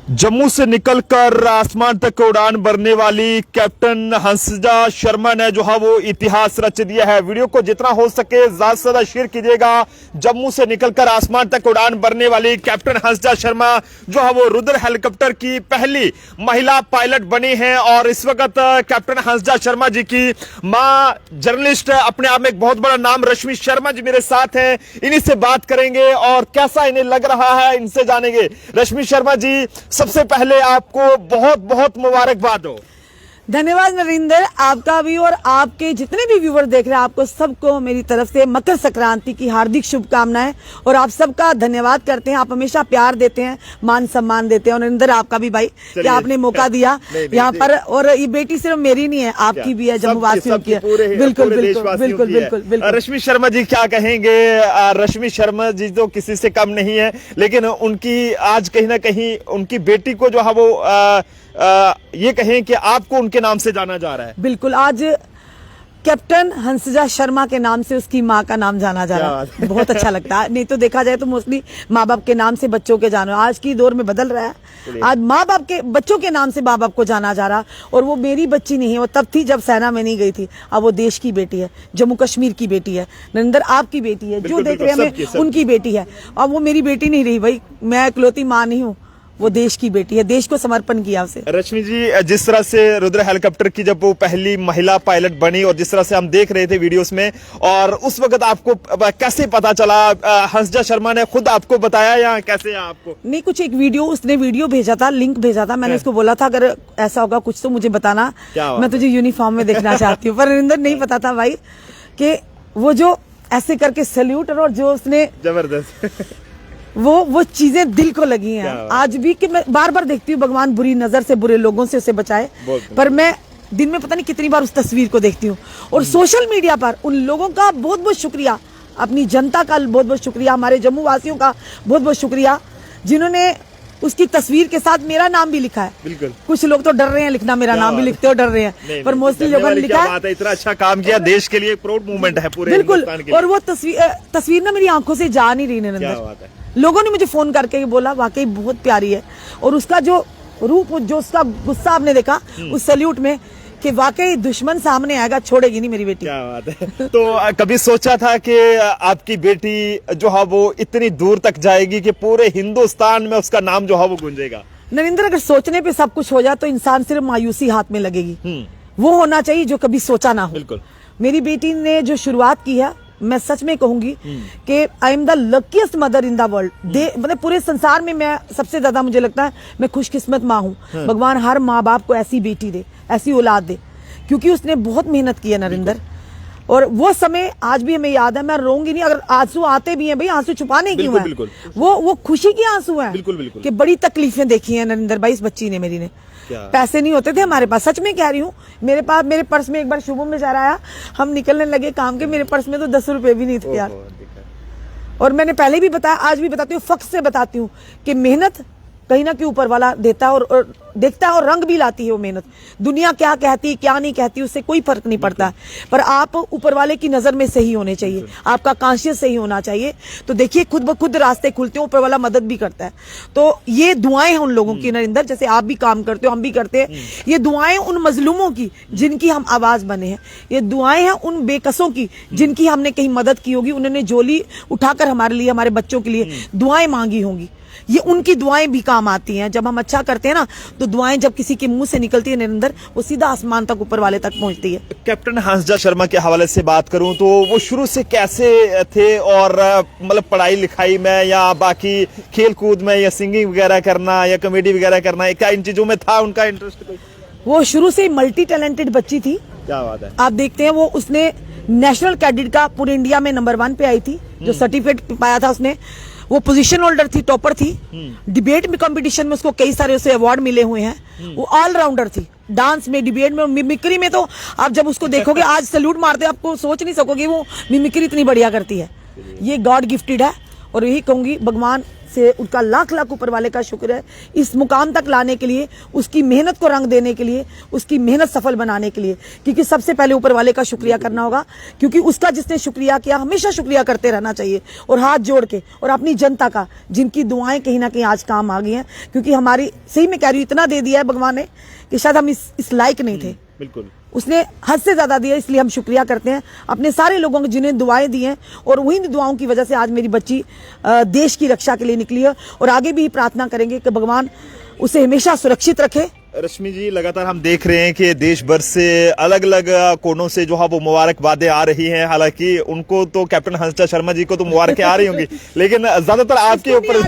जम्मू से निकलकर आसमान तक उड़ान भरने वाली कैप्टन हंसजा शर्मा ने जो है वो इतिहास रच दिया है। वीडियो को जितना हो सके ज्यादा से ज्यादा शेयर कीजिएगा। जम्मू से निकलकर आसमान तक उड़ान भरने वाली कैप्टन हंसजा शर्मा जो है वो रुद्र हेलीकॉप्टर की पहली महिला पायलट बनी है और इस वक्त कैप्टन हंसजा शर्मा जी की मां जर्नलिस्ट अपने आप में एक बहुत बड़ा नाम रश्मि शर्मा जी मेरे साथ हैं। इन्हीं से बात करेंगे और कैसा इन्हें लग रहा है इनसे जानेंगे। रश्मि शर्मा जी, सबसे पहले आपको बहुत बहुत मुबारकबाद हो। धन्यवाद नरेंद्र, आपका भी और आपके जितने भी व्यूवर देख रहे हैं आपको सबको मेरी तरफ से मकर संक्रांति की हार्दिक शुभकामनाएं और आप सबका धन्यवाद करते हैं। आप हमेशा प्यार देते हैं, मान सम्मान देते हैं और नरेंद्र आपका भी भाई कि आपने मौका दिया यहाँ पर। और ये बेटी सिर्फ मेरी नहीं है, आपकी भी है, जम्मू वासियों की है। बिल्कुल बिल्कुल बिल्कुल बिल्कुल। रश्मि शर्मा जी क्या कहेंगे? रश्मि शर्मा जी तो किसी से कम नहीं है, लेकिन उनकी आज कहीं ना कहीं उनकी बेटी को जो है वो ये कहें कि आपको उनके नाम से जाना जा रहा है। बिल्कुल, आज कैप्टन हंसजा शर्मा के नाम से उसकी माँ का नाम जाना जा रहा है। बहुत अच्छा लगता है। नहीं तो देखा जाए तो मोस्टली माँ बाप के नाम से बच्चों के जाना, आज की दौर में बदल रहा है। आज माँ बाप के बच्चों के नाम से माँ बाप को जाना जा रहा। और वो मेरी बच्ची नहीं है, वो तब थी जब सेना में नहीं गई थी। अब वो देश की बेटी है, जम्मू कश्मीर की बेटी है। नरेंद्र आपकी बेटी है, जो देख रहे हैं उनकी बेटी है। अब वो मेरी बेटी नहीं रही भाई, मैं इकलौती माँ नहीं हूँ, वो देश की बेटी है, देश को समर्पण किया उसे। रश्मि जी, जिस तरह से रुद्र हेलीकॉप्टर की जब वो पहली महिला पायलट बनी और जिस तरह से हम देख रहे थे वीडियोस में, और उस वक्त आपको कैसे पता चला? हंसजा शर्मा ने खुद आपको बताया या कैसे आपको? नहीं, कुछ एक वीडियो उसने भेजा था, लिंक भेजा था। मैंने उसको बोला था अगर ऐसा होगा कुछ तो मुझे बताना, मैं तुझे यूनिफॉर्म में देखना चाहती हूँ। पर नरेंद्र नहीं पता था भाई कि वो जो ऐसे करके सैल्यूट और जो उसने जबरदस्त वो चीजें दिल को लगी हैं आज भी। कि मैं बार बार देखती हूँ भगवान बुरी नजर से, बुरे लोगों से उसे बचाए, पर मैं दिन में पता नहीं कितनी बार उस तस्वीर को देखती हूँ। और सोशल मीडिया पर उन लोगों का बहुत बहुत शुक्रिया, अपनी जनता का बहुत बहुत शुक्रिया, हमारे जम्मू वासियों का बहुत बहुत शुक्रिया जिन्होंने उसकी तस्वीर के साथ मेरा नाम भी लिखा है। बिल्कुल, कुछ लोग तो डर रहे हैं लिखना, मेरा नाम भी लिखते हो डर रहे हैं, पर मोस्टली लोगों ने लिखा है। इतना अच्छा काम किया, देश के लिए प्राउड मूवमेंट है पूरे बिल्कुल। के और वो तस्वीर ना मेरी आंखों से जा नहीं रही नरेंद्र। लोगों ने मुझे फोन करके बोला वाकई बहुत प्यारी है। और उसका जो रूप, जो उसका गुस्सा आपने देखा उस सैल्यूट में, कि वाकई दुश्मन सामने आएगा, छोड़ेगी नहीं मेरी बेटी। क्या बात है। तो कभी सोचा था कि आपकी बेटी जो है वो इतनी दूर तक जाएगी कि पूरे हिंदुस्तान में उसका नाम जो है वो गूंजेगा? नरेंद्र, अगर सोचने पे सब कुछ हो जाए तो इंसान सिर्फ मायूसी हाथ में लगेगी। वो होना चाहिए जो कभी सोचा ना हो। बिल्कुल। मेरी बेटी ने जो शुरुआत की है, मैं सच में कहूंगी कि I am the luckiest mother in the world. मतलब पूरे संसार में मैं सबसे ज्यादा, मुझे लगता है मैं खुशकिस्मत माँ हूँ। भगवान हर माँ बाप को ऐसी बेटी दे, ऐसी औलाद दे, क्योंकि उसने बहुत मेहनत की है नरेंद्र। और वो समय आज भी हमें याद है। मैं रोऊंगी नहीं, अगर आंसू आते भी हैं भाई, आंसू छुपाने क्यों है? वो खुशी के आंसू हैं। कि बड़ी तकलीफें देखी हैं नरेंद्र भाई इस बच्ची ने, मेरी ने। पैसे नहीं होते थे हमारे पास, सच में कह रही हूँ। मेरे पास, मेरे पर्स में एक बार शुभम बेचारा आया, हम निकलने लगे काम के, मेरे पर्स में तो 10 रुपए भी नहीं थे यार। और मैंने पहले भी बताया, आज भी बताती हूँ, फख्र से बताती हूँ कि मेहनत कहीं ना कहीं ऊपर वाला देता है और देखता है और रंग भी लाती है वो मेहनत। दुनिया क्या कहती क्या नहीं कहती उससे कोई फर्क नहीं पड़ता, पर आप ऊपर वाले की नजर में सही होने चाहिए, आपका कॉन्शियस सही होना चाहिए। तो देखिए खुद ब खुद रास्ते खुलते हैं, ऊपर वाला मदद भी करता है। तो ये दुआएं हैं उन लोगों की नरेंद्र, जैसे आप भी काम करते हो, हम भी करते हैं। ये दुआएं उन मजलूमों की जिनकी हम आवाज बने हैं। ये दुआएं हैं उन बेकसों की जिनकी हमने कहीं मदद की होगी, उन्होंने झोली उठाकर हमारे लिए, हमारे बच्चों के लिए दुआएं मांगी होंगी। ये उनकी दुआएं भी काम आती हैं। जब हम अच्छा करते हैं ना, तो दुआएं जब किसी के मुंह से निकलती है नरेंद्र, वो सीधा आसमान तक, ऊपर वाले तक पहुंचती है। कैप्टन हंसजा शर्मा के हवाले से बात करूं तो वो शुरू से कैसे थे, और मतलब पढ़ाई लिखाई में या बाकी खेल कूद में या सिंगिंग वगैरह करना या कॉमेडी वगैरह करना, क्या इन चीजों में था उनका इंटरेस्ट? वो शुरू से मल्टी टैलेंटेड बच्ची थी। क्या बात है। आप देखते हैं वो, उसने नेशनल कैडेट का पूरे इंडिया में नंबर 1 पे आई थी, जो सर्टिफिकेट पाया था उसने। वो पोजीशन होल्डर थी, टॉपर थी। डिबेट में कंपटीशन में उसको कई सारे उसे अवार्ड मिले हुए हैं। वो ऑलराउंडर थी, डांस में, डिबेट में, मिमिक्री में। तो आप जब उसको देखोगे आज सैल्यूट मारते, आपको सोच नहीं सकोगे वो मिमिक्री इतनी बढ़िया करती है। ये गॉड गिफ्टेड है। और यही कहूंगी भगवान से उनका लाख लाख ऊपर वाले का शुक्र है इस मुकाम तक लाने के लिए, उसकी मेहनत को रंग देने के लिए, उसकी मेहनत सफल बनाने के लिए। क्योंकि सबसे पहले ऊपर वाले का शुक्रिया करना होगा, क्योंकि उसका जिसने शुक्रिया किया हमेशा शुक्रिया करते रहना चाहिए और हाथ जोड़ के। और अपनी जनता का, जिनकी दुआएं कहीं ना कहीं आज काम आ गई हैं, क्योंकि हमारी, सही में कह रही हूं, इतना दे दिया है भगवान ने कि शायद हम इस लायक नहीं थे। बिल्कुल, उसने हद से ज्यादा दिया, इसलिए हम शुक्रिया करते हैं अपने सारे लोगों को जिन्हें दुआएं दी हैं। और वही दुआओं की वजह से आज मेरी बच्ची देश की रक्षा के लिए निकली है और आगे भी प्रार्थना करेंगे कि भगवान उसे हमेशा सुरक्षित रखे। रश्मि जी, लगातार हम देख रहे हैं कि देश भर से अलग अलग कोनों से जो है वो मुबारकबादें आ रही हैं। हालांकि उनको तो कैप्टन हंसजा शर्मा जी को तो मुबारकें आ रही होंगी, लेकिन ज्यादातर आपके ऊपर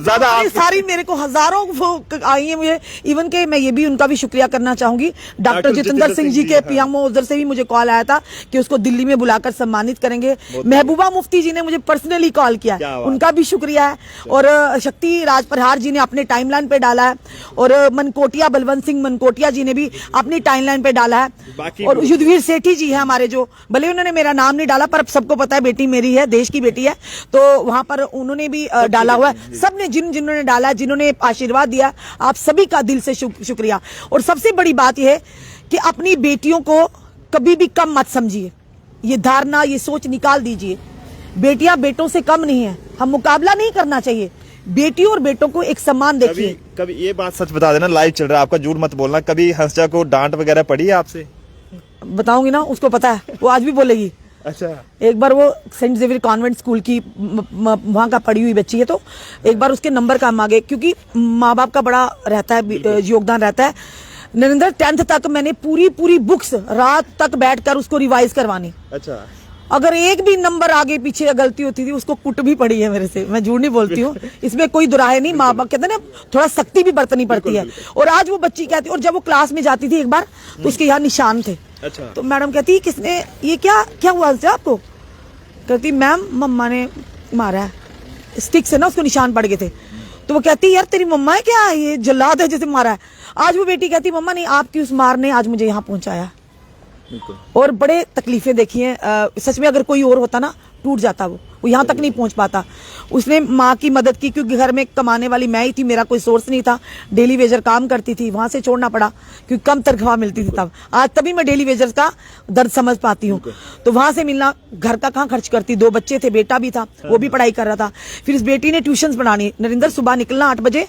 ज्यादा सारी मेरे को हजारों आई है मुझे। इवन के मैं ये भी उनका भी शुक्रिया करना चाहूंगी, डॉक्टर जितेंद्र सिंह जी के पीएमओ उधर से भी मुझे कॉल आया था कि उसको दिल्ली में बुलाकर सम्मानित करेंगे। महबूबा मुफ्ती जी ने मुझे पर्सनली कॉल किया, उनका भी शुक्रिया है। और शक्ति राज प्रहार जी ने अपने टाइमलाइन पे डाला है, और मनकोटिया बलवंत सिंह मनकोटिया जी ने भी अपनी टाइमलाइन पे डाला है। और युद्धवीर सेठी जी है हमारे, जो भले उन्होंने मेरा नाम नहीं डाला पर सबको पता है बेटी मेरी है, देश की बेटी है, तो वहां पर उन्होंने भी डाला हुआ है। सबने जिन्होंने डाला, जिन्होंने आशीर्वाद दिया, आप सभी का दिल से शुक्रिया। और सबसे बड़ी बात यह है कि अपनी बेटियों को कभी भी कम मत समझिए, ये धारणा, ये सोच निकाल दीजिए। बेटियां बेटों से कम नहीं है, हम मुकाबला नहीं करना चाहिए। बेटियों और बेटों को एक सम्मान देखिए। कभी ये बात सच बता देना, लाइव चल रहा है आपका, झूठ मत बोलना, कभी हंसजा को डांट वगैरह पड़ी है आपसे? बताऊंगी ना, उसको पता है, वो आज भी बोलेगी। अच्छा, एक बार वो सेंट जेवियर कॉन्वेंट स्कूल की वहां का पढ़ी हुई बच्ची है, तो एक बार उसके नंबर कम आ गए, क्योंकि माँ बाप का बड़ा रहता है, योगदान रहता है। नरेंद्र 10th तक मैंने पूरी बुक्स रात तक बैठकर उसको रिवाइज करवानी। अच्छा, अगर एक भी नंबर आगे पीछे गलती होती थी, उसको कुट भी पड़ी है मेरे से, मैं झूठ नहीं बोलती हूँ, इसमें कोई दुराहे नहीं। माँ बाप कहते हैं ना, थोड़ा सख्ती भी बरतनी पड़ती है। और आज वो बच्ची कहती, और जब वो क्लास में जाती थी एक बार, तो उसके यहाँ निशान थे। अच्छा, तो मैडम कहती, किसने ये क्या हुआ आपको? कहती, मैम मम्मा ने मारा है, स्टिक से ना उसको निशान पड़ गए थे। तो वो कहती, यार तेरी मम्मा है क्या, ये जल्लाद है जैसे मारा है। आज वो बेटी कहती, मम्मा नहीं, आपकी उस मार ने आज मुझे यहाँ पहुंचाया। और बड़े तकलीफें देखी हैं, सच में अगर कोई और होता ना, टूट जाता वो यहाँ तक नहीं पहुंच पाता। उसने माँ की मदद की, क्योंकि घर में कमाने वाली मैं ही थी, मेरा कोई सोर्स नहीं था। डेली वेजर काम करती थी, वहां से छोड़ना पड़ा क्योंकि कम तनख्वाह मिलती थी तब। आज तभी मैं डेली वेजर का दर्द समझ पाती हूँ। तो वहां से मिलना, घर का कहाँ खर्च करती, 2 बच्चे थे, बेटा भी था, वो भी पढ़ाई कर रहा था। फिर इस बेटी ने ट्यूशन पढ़ानी, नरेंद्र सुबह निकलना 8 बजे,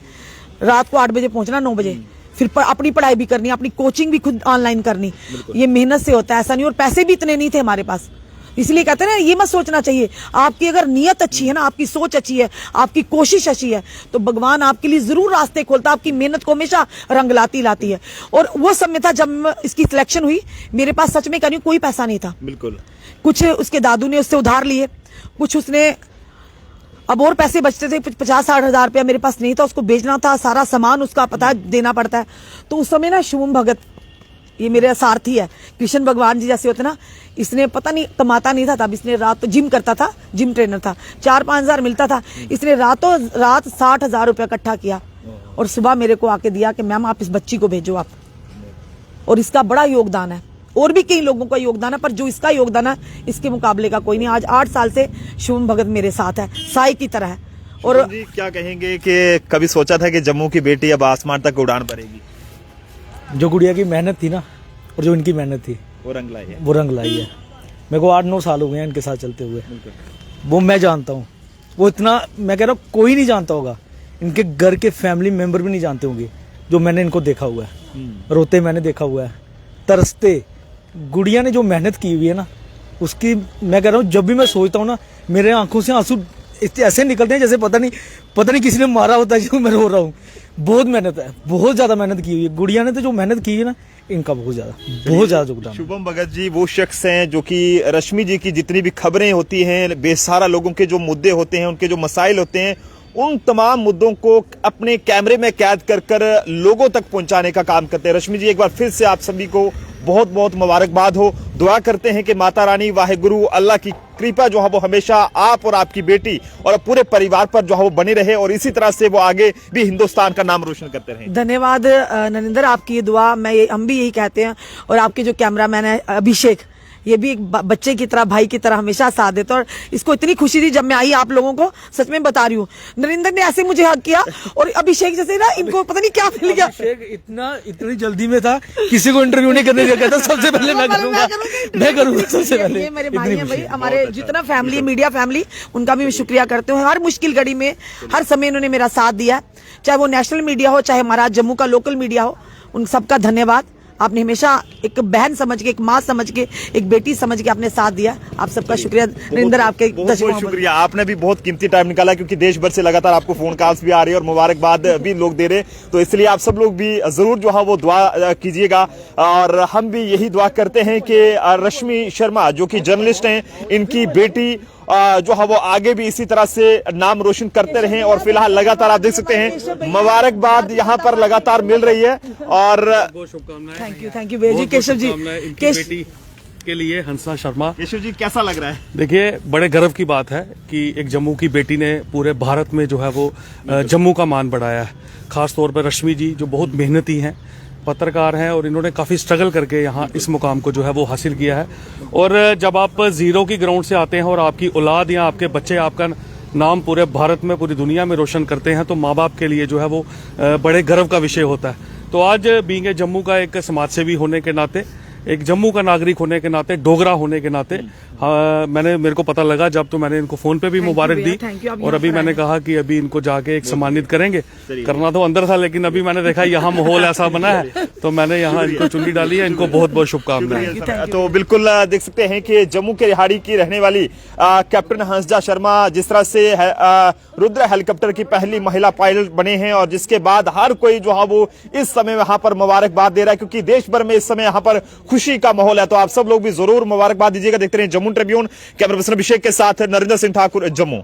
रात को 8 बजे पहुंचना 9 बजे, फिर अपनी पढ़ाई भी करनी, अपनी कोचिंग भी खुद ऑनलाइन करनी। ये मेहनत से होता है, ऐसा नहीं। और पैसे भी इतने नहीं थे हमारे पास, इसलिए कहते हैं ना, ये मत सोचना चाहिए। आपकी अगर नियत अच्छी है ना, आपकी सोच अच्छी है, आपकी कोशिश अच्छी है, तो भगवान आपके लिए जरूर रास्ते खोलता है। आपकी मेहनत को हमेशा रंग लाती है। और वो समय था जब इसकी सिलेक्शन हुई, मेरे पास सच में कह रही हूं कोई पैसा नहीं था। बिल्कुल, कुछ उसके दादू ने उससे उधार लिए, कुछ उसने, अब और पैसे बचते थे, 50-60 हजार रुपया मेरे पास नहीं था, उसको बेचना था, सारा सामान उसका पता देना पड़ता है। तो उस समय ना शुभम भगत, ये मेरे सारथी है, कृष्ण भगवान जी जैसे होते ना, इसने पता नहीं, कमाता नहीं था तब, इसने रात जिम करता था, जिम ट्रेनर था, 4-5 हजार मिलता था, इसने रातों रात 60 हजार रुपया इकट्ठा किया और सुबह मेरे को आके दिया कि मैम आप इस बच्ची को भेजो आप। और इसका बड़ा योगदान है, और भी कई लोगों का योगदान है, पर जो इसका योगदान है इसके मुकाबले का कोई नहीं। आज 8 साल से शुभम भगत मेरे साथ है, साई की तरह है। और जी, क्या कहेंगे कि कभी सोचा था कि जम्मू की बेटी अब आसमान तक उड़ान भरेगी? जो गुड़िया की मेहनत थी ना, और जो इनकी मेहनत थी, वो रंग लाई है, वो रंग लाई है। मेरे को 8-9 साल हो गए हैं इनके साथ चलते हुए, वो मैं जानता हूँ। वो इतना, मैं कह रहा हूँ कोई नहीं जानता होगा, इनके घर के फैमिली मेंबर भी नहीं जानते होंगे, जो मैंने इनको देखा हुआ है। रोते मैंने देखा हुआ है, तरसते। गुड़िया ने जो मेहनत की हुई है ना, उसकी मैं कह रहा हूँ, जब भी मैं सोचता हूँ ना, मेरे आंखों से आंसू ऐसे निकलते हैं जैसे पता नहीं किसी ने मारा होता है, जो मैं रो रहा हूँ। बहुत मेहनत है, बहुत ज्यादा मेहनत की हुई है गुड़िया ने, तो जो मेहनत की है ना, इनका बहुत ज्यादा योगदान। शुभम भगत जी वो शख्स हैं जो कि रश्मि जी की जितनी भी खबरें होती हैं, बेसहारा लोगों के जो मुद्दे होते हैं, उनके जो मसाइल होते हैं, उन तमाम मुद्दों को अपने कैमरे में कैद कर लोगों तक पहुंचाने का काम करते हैं। रश्मि जी, एक बार फिर से आप सभी को बहुत बहुत मुबारकबाद हो। दुआ करते हैं कि माता रानी वाहिगुरु अल्लाह की कृपा जो है वो हमेशा आप और आपकी बेटी और पूरे परिवार पर जो है वो बनी रहे, और इसी तरह से वो आगे भी हिंदुस्तान का नाम रोशन करते रहें। धन्यवाद नरेंद्र, आपकी ये दुआ, हम भी यही कहते हैं। और आपके जो कैमरामैन है अभिषेक, ये भी एक बच्चे की तरह, भाई की तरह हमेशा साथ देता, और इसको इतनी खुशी थी जब मैं आई आप लोगों को, सच में बता रही हूँ। नरेंद्र ने ऐसे मुझे हक किया, और अभिषेक जैसे ना इनको पता नहीं क्या मिल गया। अभिषेक इतनी जल्दी में था, किसी को इंटरव्यू नहीं करने दिया, कहता सबसे पहले मैं करूंगा सबसे पहले। ये मेरे भाई हैं भाई, हमारे जितना फैमिली, मीडिया फैमिली, उनका भी मैं शुक्रिया करती हूँ। हर मुश्किल घड़ी में, हर समय इन्होंने मेरा साथ दिया, चाहे वो नेशनल मीडिया हो, चाहे हमारा जम्मू का लोकल मीडिया हो, उन सबका धन्यवाद। आपने हमेशा एक बहन समझ के, एक माँ समझ के, एक बेटी समझ के आपने साथ दिया। आप सबका शुक्रिया नरेंद्र, आपके बहुत शुक्रिया। आपने भी बहुत कीमती टाइम निकाला, क्योंकि देश भर से लगातार आपको फोन कॉल्स भी आ रही है और मुबारकबाद भी लोग दे रहे, तो इसलिए आप सब लोग भी जरूर जो है वो दुआ कीजिएगा। और हम भी यही दुआ करते हैं कि रश्मि शर्मा जो कि जर्नलिस्ट हैं, इनकी बेटी जो है वो आगे भी इसी तरह से नाम रोशन करते रहें। और फिलहाल लगातार आप देख सकते हैं मुबारकबाद यहाँ पर लगातार मिल रही है। और थैंक यू भैया जी। केशव जी, बेटी के लिए हंसना शर्मा। केशव जी, कैसा लग रहा है? देखिए, बड़े गर्व की बात है कि एक जम्मू की बेटी ने पूरे भारत में जो है वो जम्मू का मान बढ़ाया है। खास तौर पर रश्मि जी जो बहुत मेहनती हैं, पत्रकार हैं, और इन्होंने काफ़ी स्ट्रगल करके यहाँ इस मुकाम को जो है वो हासिल किया है। और जब आप जीरो की ग्राउंड से आते हैं और आपकी औलाद या आपके बच्चे आपका नाम पूरे भारत में, पूरी दुनिया में रोशन करते हैं, तो माँ बाप के लिए जो है वो बड़े गर्व का विषय होता है। तो आज बीइंग ए जम्मू का एक समाज सेवी होने के नाते, एक जम्मू का नागरिक होने के नाते, डोगरा होने के नाते, मेरे को पता लगा जब, तो मैंने इनको फोन पे भी मुबारक दी। और अभी मैंने कहा कि अभी इनको जाके एक सम्मानित करेंगे। करना तो अंदर था, लेकिन अभी मैंने देखा यहाँ माहौल ऐसा बना है, तो मैंने यहाँ इनको चुन्नी डाली है। इनको बहुत बहुत शुभकामनाएं। तो बिल्कुल देख सकते हैं कि जम्मू के रिहाड़ी की रहने वाली कैप्टन हंसजा शर्मा जिस तरह से रुद्र हेलीकॉप्टर की पहली महिला पायलट बने हैं, और जिसके बाद हर कोई जो है वो इस समय वहां पर मुबारकबाद दे रहा है, क्योंकि देश भर में इस समय यहाँ पर खुशी का माहौल है। तो आप सब लोग भी जरूर मुबारकबाद दीजिएगा। देखते रहिए जम्मू ट्रिब्यून। कैमरा पर्सन अभिषेक के साथ नरेंद्र सिंह ठाकुर, जम्मू।